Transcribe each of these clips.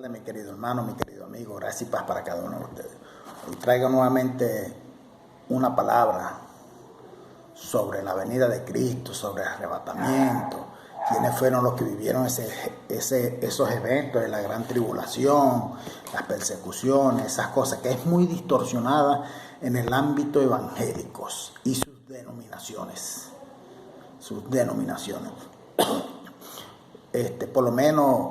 tardes, mi querido hermano, mi querido amigo. Gracias y paz para cada uno de ustedes. Hoy traigo nuevamente una palabra sobre la venida de Cristo, sobre el arrebatamiento, quiénes fueron los que vivieron esos eventos de la gran tribulación, las persecuciones, esas cosas, que es muy distorsionada en el ámbito evangélico y sus denominaciones. Por lo menos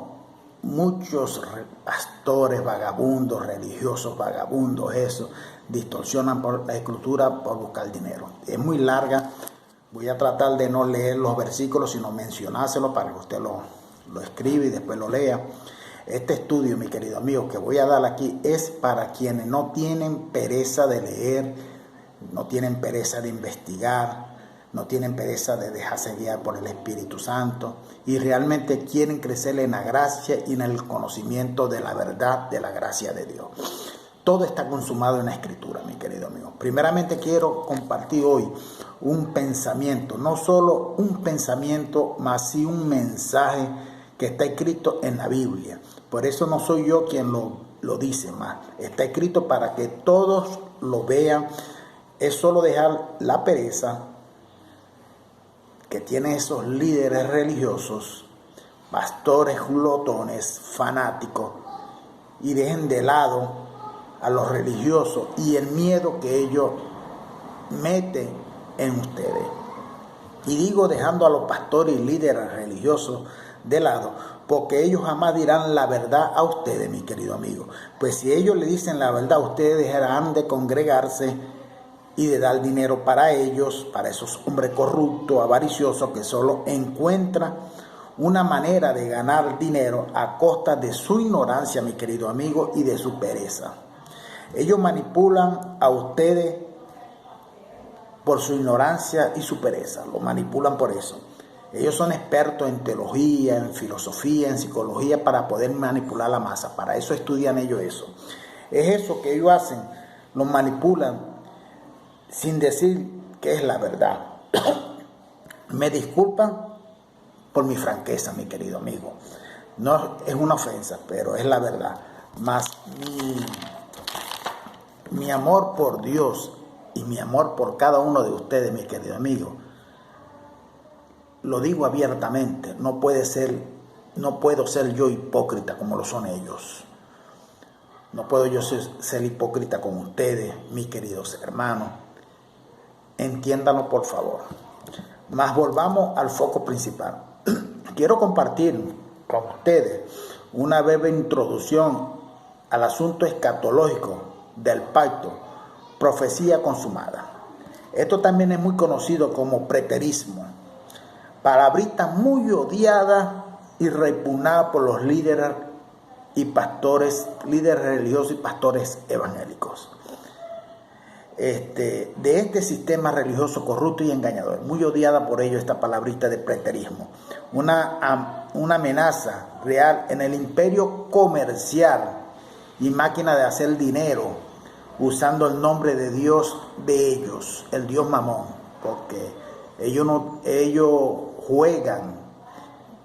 muchos pastores vagabundos, religiosos vagabundos, eso, distorsionan por la escritura por buscar dinero. Es muy larga, voy a tratar de no leer los versículos, sino mencionárselo para que usted lo escriba y después lo lea. Este estudio, mi querido amigo, que voy a dar aquí es para quienes no tienen pereza de leer, no tienen pereza de investigar, no tienen pereza de dejarse guiar por el Espíritu Santo y realmente quieren crecer en la gracia y en el conocimiento de la verdad de la gracia de Dios. Todo está consumado en la Escritura, mi querido amigo. Primeramente quiero compartir hoy un pensamiento, no solo un pensamiento, mas sí un mensaje que está escrito en la Biblia. Por eso no soy yo quien lo dice más. Está escrito para que todos lo vean. Es solo dejar la pereza que tienen esos líderes religiosos, pastores glotones, fanáticos, y dejen de lado a los religiosos y el miedo que ellos meten en ustedes. Y digo dejando a los pastores y líderes religiosos de lado, porque ellos jamás dirán la verdad a ustedes, mi querido amigo. Pues si ellos le dicen la verdad, ustedes dejarán de congregarse y de dar dinero para ellos, para esos hombres corruptos, avariciosos, que solo encuentran una manera de ganar dinero a costa de su ignorancia, mi querido amigo, y de su pereza. Ellos manipulan a ustedes por su ignorancia y su pereza, lo manipulan por eso. Ellos son expertos en teología, en filosofía, en psicología, para poder manipular la masa. Para eso estudian ellos eso. Es eso que ellos hacen, los manipulan sin decir que es la verdad. Me disculpan por mi franqueza, mi querido amigo. No es una ofensa, pero es la verdad. Mas mi amor por Dios y mi amor por cada uno de ustedes, mi querido amigo, lo digo abiertamente. No puedo ser yo hipócrita como lo son ellos. No puedo yo ser hipócrita con ustedes, mis queridos hermanos. Entiéndanlo, por favor. Mas volvamos al foco principal. Quiero compartir con ustedes una breve introducción al asunto escatológico del pacto, profecía consumada. Esto también es muy conocido como preterismo, palabrita muy odiada y repugnada por los líderes y pastores, líderes religiosos y pastores evangélicos. De este sistema religioso corrupto y engañador, muy odiada por ello esta palabrita de preterismo, una amenaza real en el imperio comercial y máquina de hacer dinero usando el nombre de Dios de ellos, el Dios Mamón, porque ellos juegan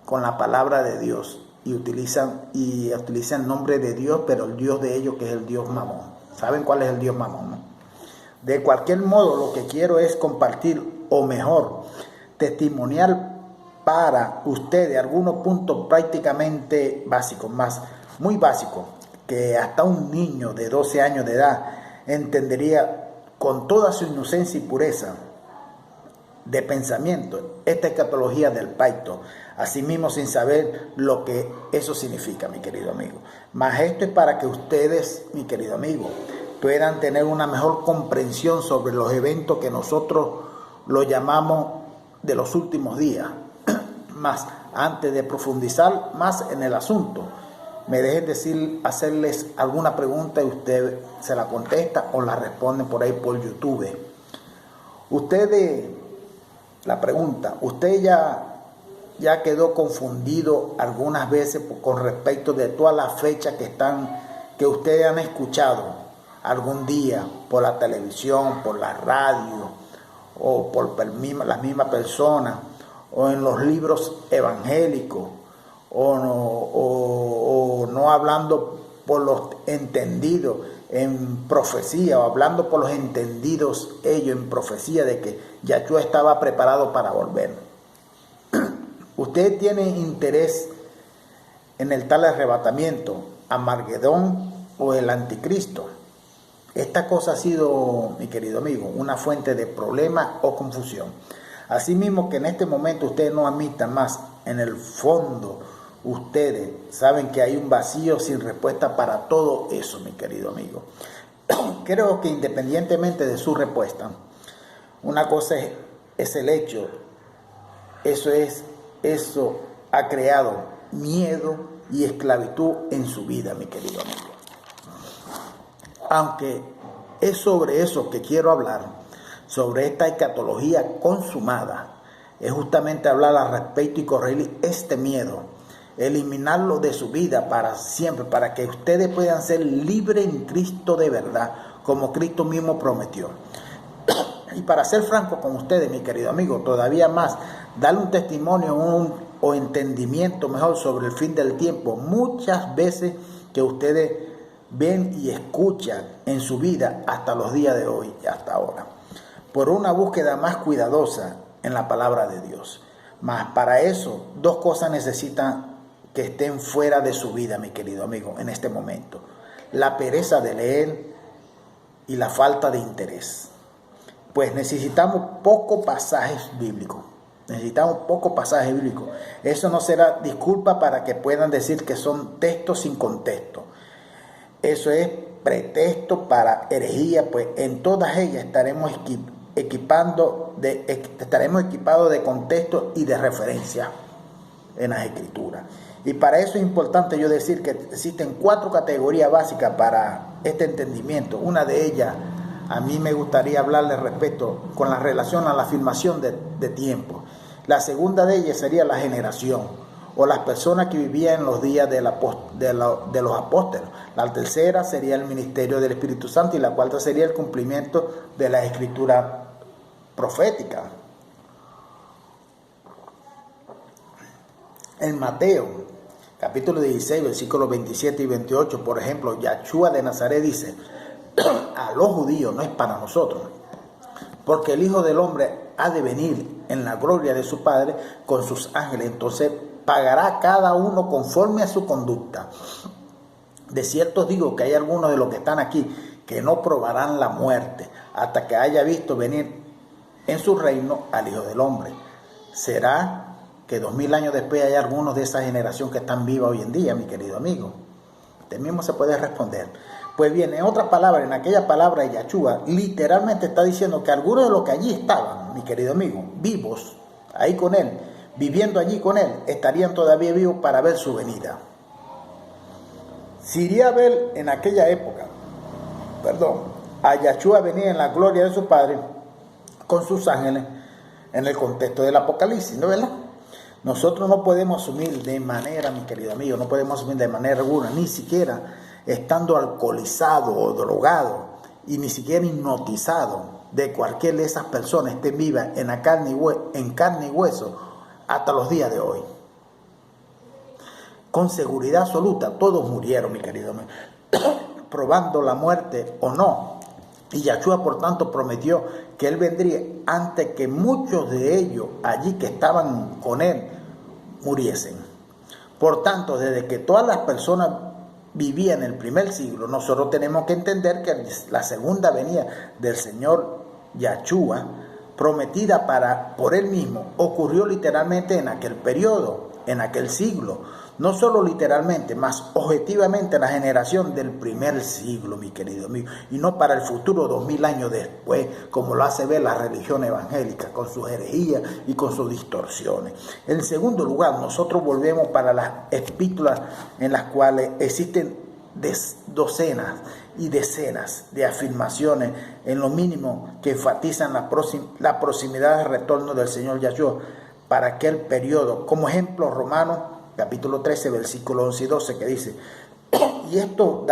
con la palabra de Dios y utilizan el nombre de Dios, pero el Dios de ellos, que es el Dios Mamón. ¿Saben cuál es el Dios Mamón, no? De cualquier modo, lo que quiero es compartir, o mejor, testimonial para ustedes algunos puntos prácticamente básicos, muy básicos, que hasta un niño de 12 años de edad entendería con toda su inocencia y pureza de pensamiento esta escatología del pacto, asimismo sin saber lo que eso significa, mi querido amigo. Mas esto es para que ustedes, mi querido amigo, puedan tener una mejor comprensión sobre los eventos que nosotros lo llamamos de los últimos días. Más antes de profundizar más en el asunto, me dejen hacerles alguna pregunta y usted se la contesta o la responden por ahí por YouTube. La pregunta, ¿usted ya quedó confundido algunas veces con respecto de todas las fechas que ustedes han escuchado algún día por la televisión, por la radio o por las mismas personas o en los libros evangélicos o no hablando por los entendidos en profecía, o hablando por los entendidos ellos en profecía de que Yahshua estaba preparado para volver. Usted tiene interés en el tal arrebatamiento, Armagedón o el anticristo. Esta cosa ha sido, mi querido amigo, una fuente de problema o confusión. Asimismo que en este momento ustedes no admitan más, en el fondo ustedes saben que hay un vacío sin respuesta para todo eso, mi querido amigo. Creo que independientemente de su respuesta, una cosa es el hecho, eso ha creado miedo y esclavitud en su vida, mi querido amigo. Aunque es sobre eso que quiero hablar, sobre esta escatología consumada, es justamente hablar al respecto y corregir este miedo, eliminarlo de su vida para siempre, para que ustedes puedan ser libres en Cristo de verdad, como Cristo mismo prometió. Y para ser franco con ustedes, mi querido amigo, todavía más, darle un testimonio o entendimiento mejor sobre el fin del tiempo. Muchas veces que ustedes ven y escuchan en su vida hasta los días de hoy y hasta ahora, por una búsqueda más cuidadosa en la palabra de Dios. Mas para eso, dos cosas necesitan que estén fuera de su vida, mi querido amigo, en este momento: la pereza de leer y la falta de interés. Pues necesitamos pocos pasajes bíblicos. Eso no será disculpa para que puedan decir que son textos sin contexto. Eso es pretexto para herejía, pues en todas ellas estaremos equipados de contexto y de referencia en las Escrituras. Y para eso es importante yo decir que existen 4 categorías básicas para este entendimiento. Una de ellas, a mí me gustaría hablarle respecto con la relación a la afirmación de tiempo. La segunda de ellas sería la generación, o las personas que vivían en los días de los apóstoles. La tercera sería el ministerio del Espíritu Santo, y la cuarta sería el cumplimiento de la escritura profética. En Mateo, capítulo 16, versículos 27 y 28, por ejemplo, Yahshua de Nazaret dice a los judíos, no es para nosotros, porque el Hijo del Hombre ha de venir en la gloria de su Padre con sus ángeles, entonces pagará cada uno conforme a su conducta. De cierto digo que hay algunos de los que están aquí que no probarán la muerte hasta que haya visto venir en su reino al Hijo del Hombre. ¿Será que 2000 años después hay algunos de esa generación que están vivos hoy en día, mi querido amigo? Usted mismo se puede responder. Pues bien, en otra palabra, en aquella palabra de Yahshua, literalmente está diciendo que algunos de los que allí estaban, mi querido amigo, vivos, ahí con él, viviendo allí con él, estarían todavía vivos para ver su venida. Si iría a ver en aquella época, a Yahshua venir en la gloria de su Padre con sus ángeles, en el contexto del Apocalipsis, ¿no es verdad? Nosotros no podemos asumir de manera, mi querido amigo, no podemos asumir de manera alguna, ni siquiera estando alcoholizado o drogado, y ni siquiera hipnotizado, de cualquiera de esas personas estén vivas en carne y hueso hasta los días de hoy. Con seguridad absoluta, todos murieron, mi querido amigo, probando la muerte o no. Y Yahshua, por tanto, prometió que él vendría antes que muchos de ellos allí que estaban con él muriesen. Por tanto, desde que todas las personas vivían en el primer siglo, nosotros tenemos que entender que la segunda venida del Señor Yahshua, prometida por él mismo, ocurrió literalmente en aquel periodo, en aquel siglo. No solo literalmente, más objetivamente la generación del primer siglo, mi querido amigo, y no para el futuro 2000 años después, como lo hace ver la religión evangélica, con sus herejías y con sus distorsiones. En segundo lugar, nosotros volvemos para las epístolas en las cuales existen docenas y decenas de afirmaciones en lo mínimo que enfatizan la proximidad del retorno del Señor Yahshua para aquel periodo. Como ejemplo, Romanos capítulo 13, versículos 11 y 12, que dice: y esto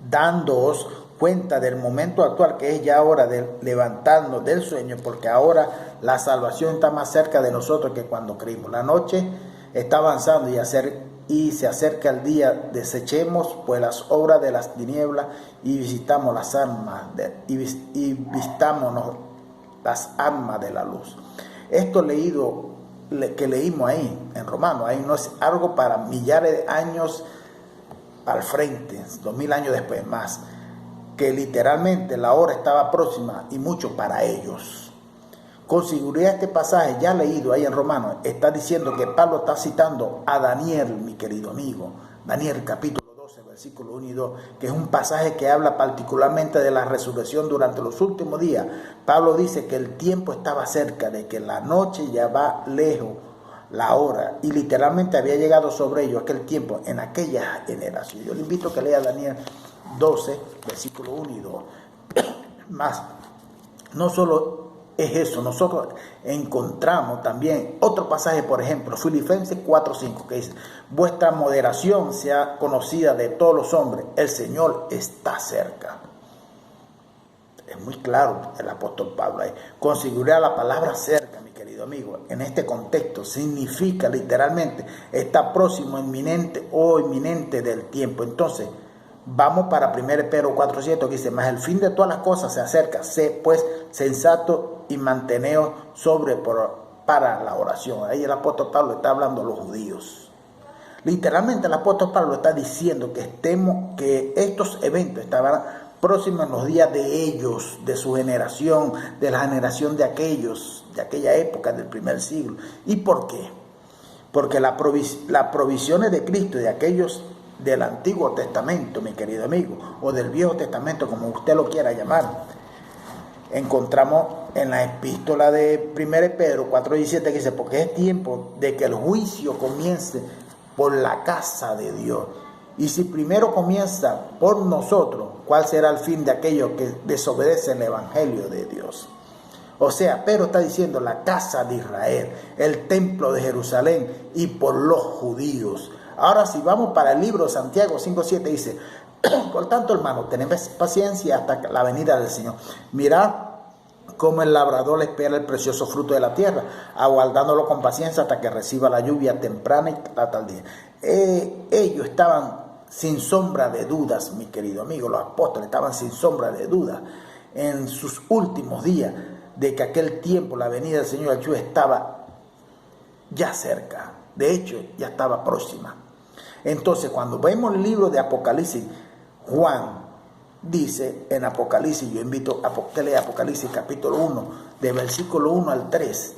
dándoos cuenta del momento actual, que es ya hora de levantarnos del sueño, porque ahora la salvación está más cerca de nosotros que cuando creímos. La noche está avanzando y se acerca el día. Desechemos pues las obras de las tinieblas y visitamos las armas y vistámonos las armas de la luz. Esto que leímos ahí en Romanos, ahí no es algo para millares de años al frente, 2000 años después más, que literalmente la hora estaba próxima y mucho para ellos. Con seguridad este pasaje ya leído ahí en Romanos está diciendo que Pablo está citando a Daniel, mi querido amigo, Daniel capítulo 12, versículo 1 y 2, que es un pasaje que habla particularmente de la resurrección durante los últimos días. Pablo dice que el tiempo estaba cerca, de que la noche ya va lejos, la hora, y literalmente había llegado sobre ellos aquel tiempo en aquella generación. Yo le invito a que lea Daniel 12, versículo 1 y 2. Más, no solo es eso, nosotros encontramos también otro pasaje, por ejemplo, Filipenses 4:5, que dice: vuestra moderación sea conocida de todos los hombres, el Señor está cerca. Es muy claro el apóstol Pablo ahí. Con seguridad la palabra cerca, mi querido amigo, en este contexto significa literalmente está próximo, inminente o inminente del tiempo. Entonces, vamos para 1 Pedro 4:7, que dice: mas el fin de todas las cosas se acerca, sé pues sensato y manteneos sobre para la oración. Ahí el apóstol Pablo está hablando a los judíos. Literalmente el apóstol Pablo está diciendo que estos eventos estaban próximos en los días de ellos, de su generación, de la generación de aquellos, de aquella época del primer siglo. ¿Y por qué? Porque las provisiones de Cristo y de aquellos del Antiguo Testamento, mi querido amigo, o del Viejo Testamento, como usted lo quiera llamar, encontramos en la epístola de 1 Pedro 4:17, que dice: porque es tiempo de que el juicio comience por la casa de Dios. Y si primero comienza por nosotros, ¿cuál será el fin de aquellos que desobedecen el evangelio de Dios? O sea, Pedro está diciendo la casa de Israel, el templo de Jerusalén y por los judíos. Ahora, si vamos para el libro de Santiago 5:7, dice: por tanto, hermanos, tened paciencia hasta la venida del Señor. Mirad cómo el labrador espera el precioso fruto de la tierra, aguardándolo con paciencia hasta que reciba la lluvia temprana y la tardía. Ellos estaban sin sombra de dudas, mi querido amigo, los apóstoles estaban sin sombra de dudas en sus últimos días, de que aquel tiempo, la venida del Señor Jesús, estaba ya cerca. De hecho, ya estaba próxima. Entonces, cuando vemos el libro de Apocalipsis, Juan dice en Apocalipsis, yo invito a que lea Apocalipsis capítulo 1, de versículo 1 al 3.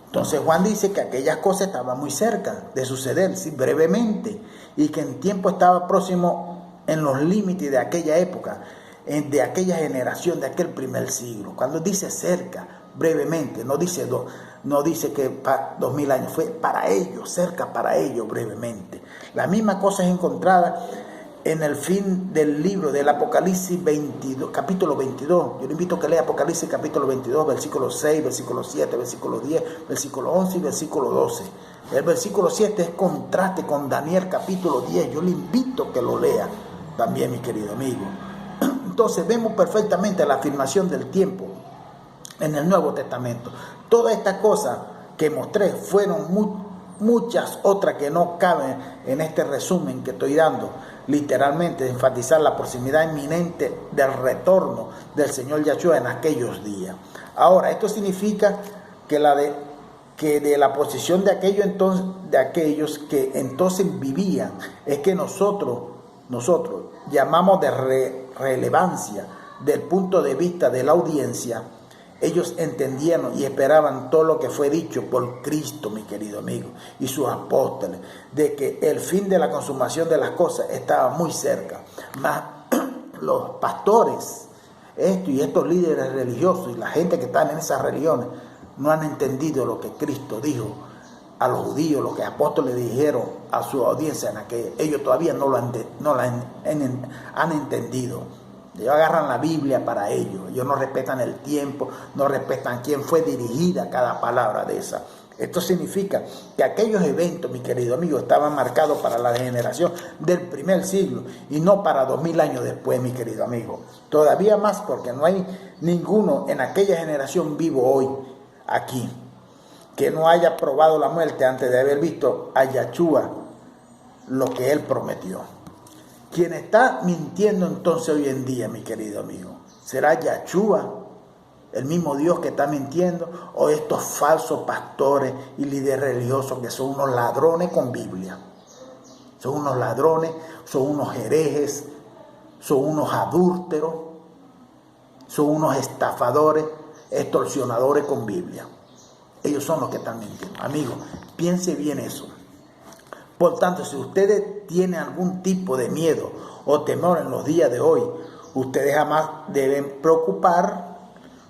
Entonces Juan dice que aquellas cosas estaban muy cerca de suceder, sí, brevemente, y que en tiempo estaba próximo en los límites de aquella época, de aquella generación, de aquel primer siglo. Cuando dice cerca, brevemente, no dice que para 2000 años, fue para ellos, cerca para ellos, brevemente. La misma cosa es encontrada en el fin del libro del Apocalipsis 22, capítulo 22. Yo le invito a que lea Apocalipsis capítulo 22, versículo 6, versículo 7, versículo 10, versículo 11 y versículo 12. El versículo 7 es contraste con Daniel capítulo 10. Yo le invito a que lo lea también, mi querido amigo. Entonces vemos perfectamente la afirmación del tiempo en el Nuevo Testamento. Todas estas cosas que mostré fueron muchas otras que no caben en este resumen que estoy dando. Literalmente enfatizar la proximidad inminente del retorno del Señor Yahshua en aquellos días. Ahora, esto significa que de la posición de aquellos que entonces vivían, es que nosotros llamamos de relevancia del punto de vista de la audiencia. Ellos entendieron y esperaban todo lo que fue dicho por Cristo, mi querido amigo, y sus apóstoles, de que el fin de la consumación de las cosas estaba muy cerca. Mas los pastores, estos líderes religiosos y la gente que están en esas religiones, no han entendido lo que Cristo dijo a los judíos, lo que los apóstoles dijeron a su audiencia, en que ellos todavía no lo han entendido. Ellos agarran la Biblia para ellos. Ellos no respetan el tiempo, no respetan quién fue dirigida cada palabra de esa. Esto significa que aquellos eventos, mi querido amigo, estaban marcados para la generación del primer siglo y no para 2000 años después, mi querido amigo. Todavía más, porque no hay ninguno en aquella generación vivo hoy, aquí. que no haya probado la muerte antes de haber visto a Yahshua lo que él prometió. Quien está mintiendo entonces hoy en día, mi querido amigo, ¿será Yahshua, el mismo Dios que está mintiendo, o estos falsos pastores y líderes religiosos que son unos ladrones con Biblia? Son unos ladrones, son unos herejes, son unos adúlteros, son unos estafadores, extorsionadores con Biblia. Ellos son los que están mintiendo. Amigos, piense bien eso. Por tanto, si ustedes tienen algún tipo de miedo o temor en los días de hoy, ustedes jamás deben preocupar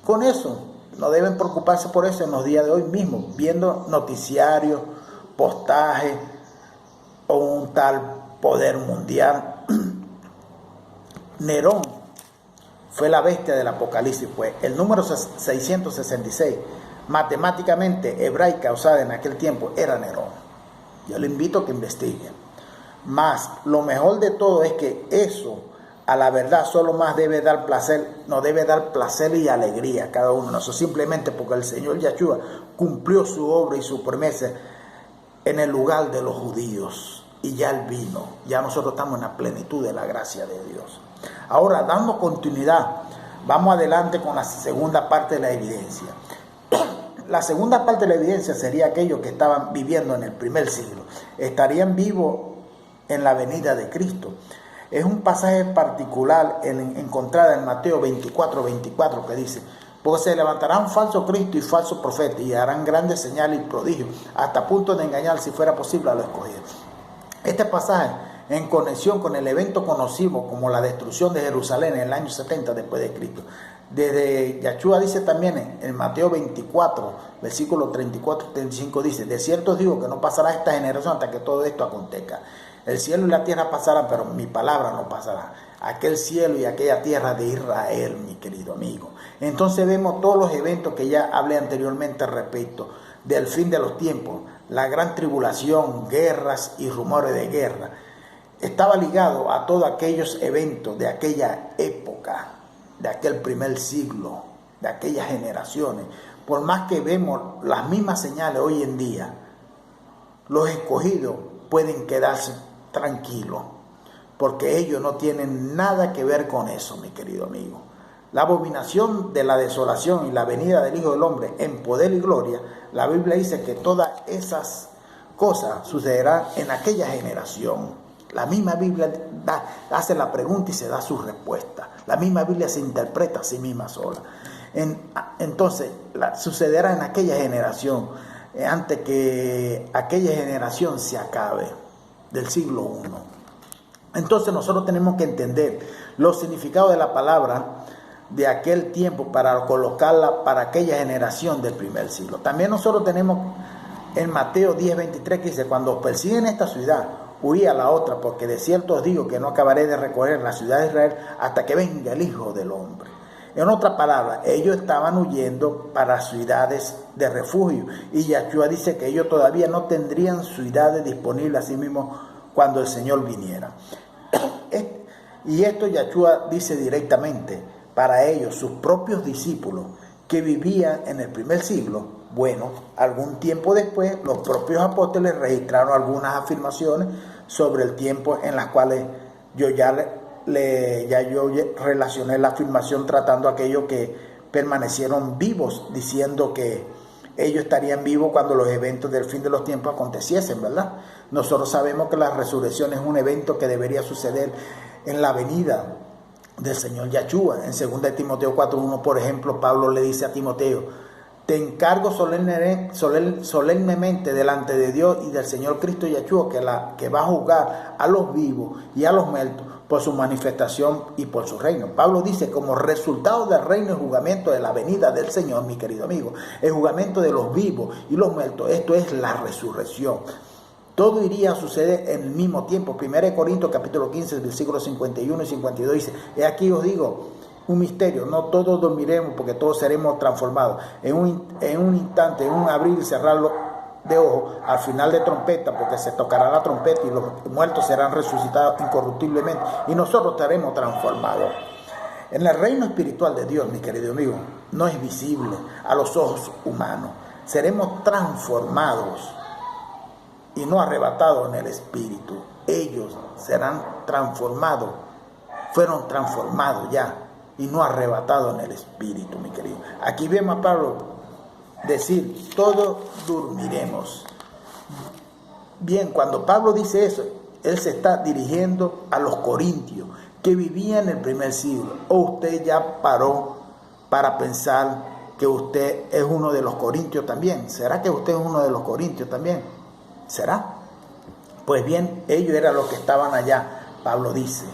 con eso. No deben preocuparse por eso en los días de hoy mismo, viendo noticiarios, postajes o un tal poder mundial. Nerón fue la bestia del Apocalipsis, pues el número 666, matemáticamente hebraica usada en aquel tiempo, era Nerón. Yo le invito a que investigue. Más, lo mejor de todo es que eso, a la verdad, solo más debe dar placer, nos debe dar placer y alegría a cada uno de nosotros, simplemente porque el Señor Yahshua cumplió su obra y su promesa en el lugar de los judíos. Y ya Él vino, ya nosotros estamos en la plenitud de la gracia de Dios. Ahora, dando continuidad, vamos adelante con la segunda parte de la evidencia. La segunda parte de la evidencia sería aquellos que estaban viviendo en el primer siglo. Estarían vivos en la venida de Cristo. Es un pasaje particular encontrado en Mateo 24 que dice: porque se levantarán falso Cristo y falso profeta y harán grandes señales y prodigios hasta punto de engañar, si fuera posible, a los escogidos. Este pasaje, en conexión con el evento conocido como la destrucción de Jerusalén en el año 70 después de Cristo. Desde Yahshua dice también en Mateo 24, versículos 34 y 35, dice: de cierto os digo que no pasará esta generación hasta que todo esto acontezca. El cielo y la tierra pasarán, pero mi palabra no pasará. Aquel cielo y aquella tierra de Israel, mi querido amigo. Entonces vemos todos los eventos que ya hablé anteriormente respecto del fin de los tiempos, la gran tribulación, guerras y rumores de guerra. Estaba ligado a todos aquellos eventos de aquella época, de aquel primer siglo, de aquellas generaciones. Por más que vemos las mismas señales hoy en día, los escogidos pueden quedarse tranquilos, porque ellos no tienen nada que ver con eso, mi querido amigo. La abominación de la desolación y la venida del Hijo del Hombre en poder y gloria, la Biblia dice que todas esas cosas sucederán en aquella generación. La misma Biblia hace la pregunta y se da su respuesta. La misma Biblia se interpreta a sí misma sola. Entonces, sucederá en aquella generación, antes que aquella generación se acabe, del siglo I. Entonces nosotros tenemos que entender los significados de la palabra de aquel tiempo para colocarla para aquella generación del primer siglo. También nosotros tenemos en Mateo 10:23 que dice: cuando os persiguen esta ciudad, huí a la otra, porque de cierto os digo que no acabaré de recorrer la ciudad de Israel hasta que venga el Hijo del Hombre. En otras palabras, ellos estaban huyendo para ciudades de refugio, y Yahshua dice que ellos todavía no tendrían ciudades disponibles a sí mismos cuando el Señor viniera. Y esto Yahshua dice directamente para ellos, sus propios discípulos que vivían en el primer siglo. Bueno, algún tiempo después, los propios apóstoles registraron algunas afirmaciones sobre el tiempo en las cuales yo relacioné la afirmación tratando a aquellos que permanecieron vivos, diciendo que ellos estarían vivos cuando los eventos del fin de los tiempos aconteciesen, ¿verdad? Nosotros sabemos que la resurrección es un evento que debería suceder en la venida del Señor Yahshua. En 2 Timoteo 4:1, por ejemplo, Pablo le dice a Timoteo: te encargo solemnemente delante de Dios y del Señor Cristo Yahshua, que va a juzgar a los vivos y a los muertos por su manifestación y por su reino. Pablo dice, como resultado del reino y juzgamiento de la venida del Señor, mi querido amigo, el juzgamiento de los vivos y los muertos, esto es la resurrección. Todo iría a suceder en el mismo tiempo. 1 Corintios capítulo 15, versículos 51 y 52 dice: he aquí os digo un misterio, no todos dormiremos, porque todos seremos transformados en un instante, en un abrir y cerrar de ojos, al final de trompeta, porque se tocará la trompeta y los muertos serán resucitados incorruptiblemente y nosotros estaremos transformados. En el reino espiritual de Dios, mi querido amigo, no es visible a los ojos humanos. seremos transformados y no arrebatados en el Espíritu. Ellos serán transformados, fueron transformados ya y no arrebatados en el Espíritu, mi querido. Aquí vemos a Pablo decir, todos dormiremos. Bien, cuando Pablo dice eso, él se está dirigiendo a los corintios que vivían en el primer siglo. ¿O usted ya paró para pensar que usted es uno de los corintios también? ¿Será que usted es uno de los corintios también? ¿Será? Pues bien, ellos eran los que estaban allá, Pablo dice.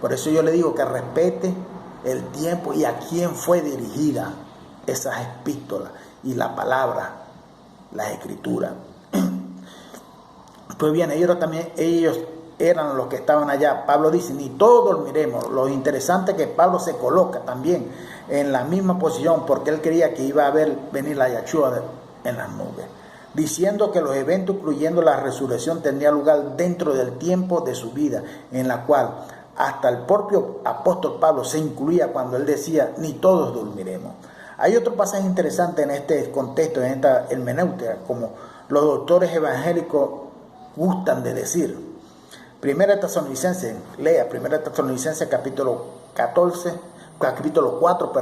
Por eso yo le digo que respete el tiempo y a quién fue dirigida esas epístolas y la palabra, las escrituras. Pues bien, ellos eran los que estaban allá. Pablo dice, ni todos dormiremos. Lo interesante es que Pablo se coloca también en la misma posición porque él creía que iba a venir la Yahshua en las nubes, diciendo que los eventos, incluyendo la resurrección, tendrían lugar dentro del tiempo de su vida, en la cual hasta el propio apóstol Pablo se incluía cuando él decía, ni todos dormiremos. Hay otro pasaje interesante en este contexto, en esta hermenéutica, como los doctores evangélicos gustan de decir. Primera Tesalonicenses, lea Primera Tesalonicenses capítulo 4,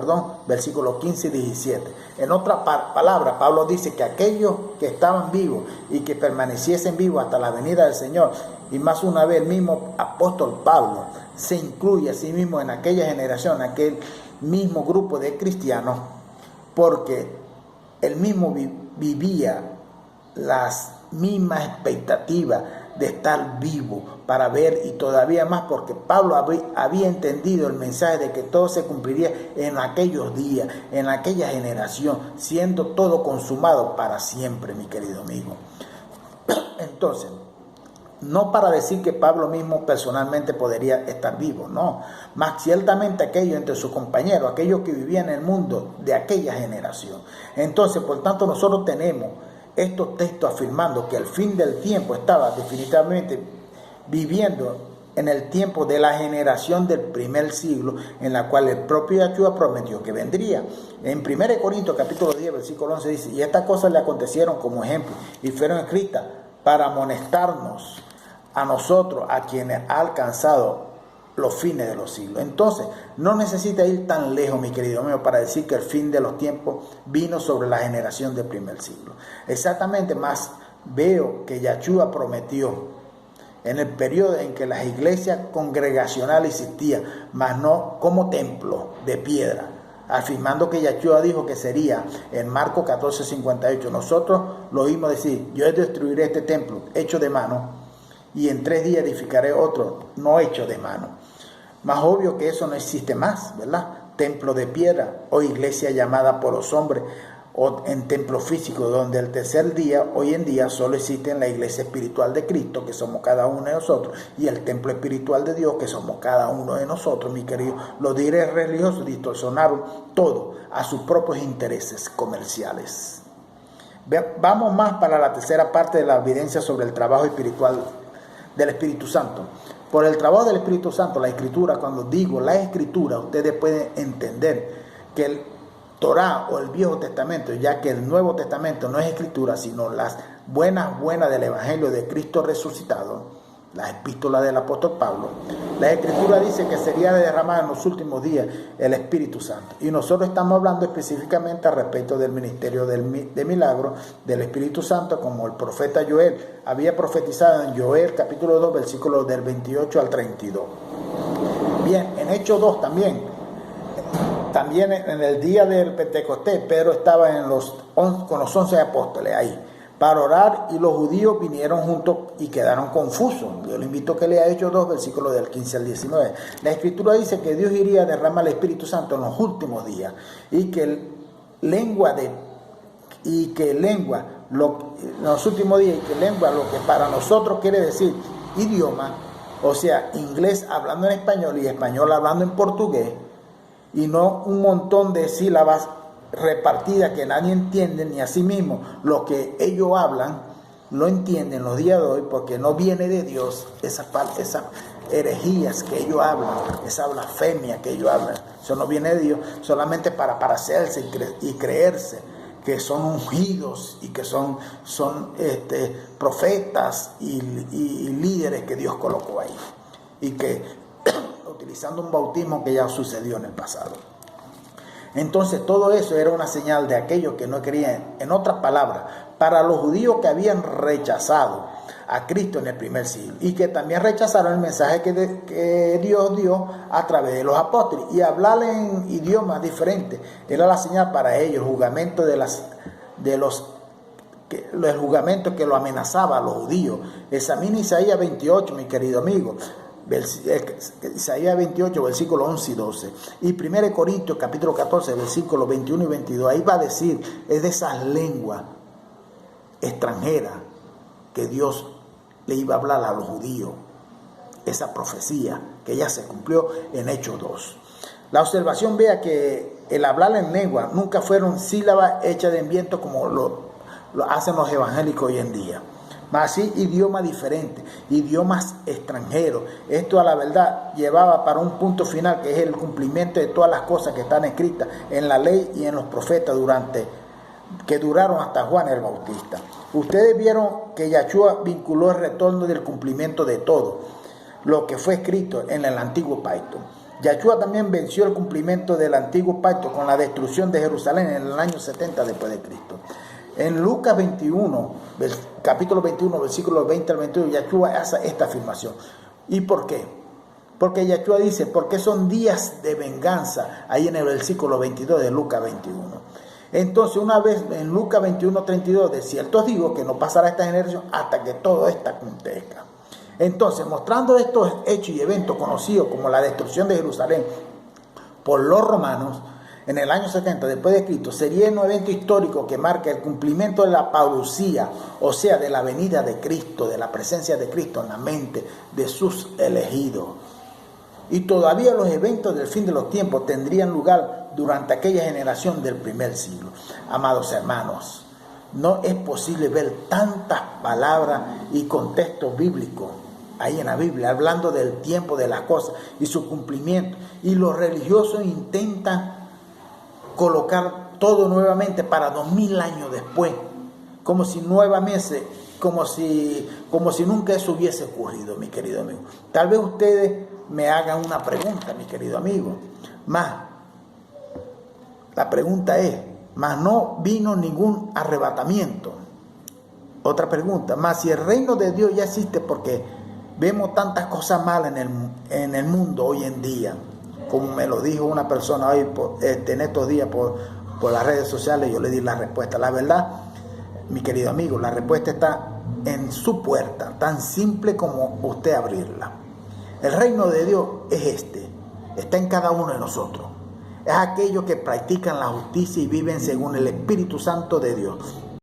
versículos 15 y 17. En otra palabra, Pablo dice que aquellos que estaban vivos y que permaneciesen vivos hasta la venida del Señor, y más una vez el mismo apóstol Pablo se incluye a sí mismo en aquella generación, aquel mismo grupo de cristianos, porque él mismo vivía las mismas expectativas de estar vivo para ver, y todavía más porque Pablo había entendido el mensaje de que todo se cumpliría en aquellos días, en aquella generación, siendo todo consumado para siempre, mi querido amigo. Entonces, no para decir que Pablo mismo personalmente podría estar vivo, no, más ciertamente aquellos entre sus compañeros, aquellos que vivían en el mundo de aquella generación. Entonces, por tanto, nosotros tenemos estos textos afirmando que el fin del tiempo estaba definitivamente viviendo en el tiempo de la generación del primer siglo, en la cual el propio Yahshua prometió que vendría. En 1 Corintios capítulo 10, versículo 11 dice, y estas cosas le acontecieron como ejemplo y fueron escritas para amonestarnos a nosotros, a quienes ha alcanzado los fines de los siglos. Entonces, no necesita ir tan lejos, mi querido mío, para decir que el fin de los tiempos vino sobre la generación del primer siglo. Exactamente, más veo que Yahshua prometió en el periodo en que las iglesias congregacionales existían, mas no como templo de piedra, afirmando que Yahshua dijo que sería en Marcos 14:58. Nosotros lo oímos decir, yo destruiré este templo hecho de mano, y en 3 días edificaré otro no hecho de mano. Más obvio que eso no existe más, ¿verdad? Templo de piedra o iglesia llamada por los hombres o en templo físico, donde el tercer día, hoy en día, solo existe en la iglesia espiritual de Cristo, que somos cada uno de nosotros, y el templo espiritual de Dios, que somos cada uno de nosotros, mi querido. Los líderes religiosos distorsionaron todo a sus propios intereses comerciales. Vamos más para la tercera parte de la evidencia sobre el trabajo espiritual del Espíritu Santo. Por el trabajo del Espíritu Santo, la Escritura, cuando digo la Escritura, ustedes pueden entender que el Torá o el Viejo Testamento, ya que el Nuevo Testamento no es Escritura, sino las buenas del Evangelio de Cristo resucitado, las epístolas del apóstol Pablo, la Escritura dice que sería derramada en los últimos días el Espíritu Santo. Y nosotros estamos hablando específicamente al respecto del ministerio de milagros del Espíritu Santo, como el profeta Joel había profetizado en Joel capítulo 2, versículos del 28 al 32. Bien, en Hechos 2 también en el día del Pentecostés, Pedro estaba con los 11 apóstoles ahí para orar, y los judíos vinieron juntos y quedaron confusos. Yo le invito a que lea Hechos 2, versículos del 15 al 19. La Escritura dice que Dios iría a derramar el Espíritu Santo en los últimos días, y que lengua los últimos días, y que lengua, lo que para nosotros quiere decir idioma, o sea, inglés hablando en español y español hablando en portugués, y no un montón de sílabas repartidas que nadie entiende, ni a sí mismo lo que ellos hablan lo entienden los días de hoy, porque no viene de Dios esas herejías que ellos hablan, esa blasfemia que ellos hablan. Eso no viene de Dios, solamente para hacerse y creerse que son ungidos y que son profetas y líderes que Dios colocó ahí, y que utilizando un bautismo que ya sucedió en el pasado. Entonces todo eso era una señal de aquellos que no creían. En otras palabras, para los judíos que habían rechazado a Cristo en el primer siglo y que también rechazaron el mensaje que Dios dio a través de los apóstoles, y hablarle en idiomas diferentes era la señal para ellos, el jugamento el jugamento que lo amenazaba a los judíos. Examina Isaías 28, mi querido amigo. Isaías 28, versículos 11 y 12. Y 1 Corintios, capítulo 14, versículos 21 y 22. Ahí va a decir, es de esas lenguas extranjeras que Dios le iba a hablar a los judíos. Esa profecía que ya se cumplió en Hechos 2. La observación vea que el hablar en lengua nunca fueron sílabas hechas de viento como lo hacen los evangélicos hoy en día. Mas sí idiomas diferentes, idiomas extranjeros. Esto a la verdad llevaba para un punto final, que es el cumplimiento de todas las cosas que están escritas en la ley y en los profetas que duraron hasta Juan el Bautista. Ustedes vieron que Yahshua vinculó el retorno del cumplimiento de todo lo que fue escrito en el antiguo pacto. Yahshua también venció el cumplimiento del antiguo pacto con la destrucción de Jerusalén en el año 70 después de Cristo. En Lucas 21, capítulo 21, versículos 20 al 21, Yahshua hace esta afirmación. ¿Y por qué? Porque Yahshua dice, porque son días de venganza, ahí en el versículo 22 de Lucas 21. Entonces, una vez en Lucas 21, 32, de cierto os digo que no pasará esta generación hasta que todo esto acontezca. Entonces, mostrando estos hechos y eventos conocidos como la destrucción de Jerusalén por los romanos, en el año 70 después de Cristo, sería un evento histórico que marca el cumplimiento de la parucía, o sea, de la venida de Cristo, de la presencia de Cristo en la mente de sus elegidos. Y todavía los eventos del fin de los tiempos tendrían lugar durante aquella generación del primer siglo. Amados hermanos, no es posible ver tantas palabras y contextos bíblicos ahí en la Biblia, hablando del tiempo de las cosas y su cumplimiento. Y los religiosos intentan colocar todo nuevamente para 2000 años después, como si nuevamente, como si nunca eso hubiese ocurrido, mi querido amigo. Tal vez ustedes me hagan una pregunta, mi querido amigo. La pregunta es, no vino ningún arrebatamiento. Otra pregunta, si el reino de Dios ya existe, porque vemos tantas cosas malas en el mundo hoy en día, como me lo dijo una persona hoy en estos días por las redes sociales. Yo le di la respuesta. La verdad, mi querido amigo, la respuesta está en su puerta, tan simple como usted abrirla. El reino de Dios es está en cada uno de nosotros. Es aquellos que practican la justicia y viven según el Espíritu Santo de Dios.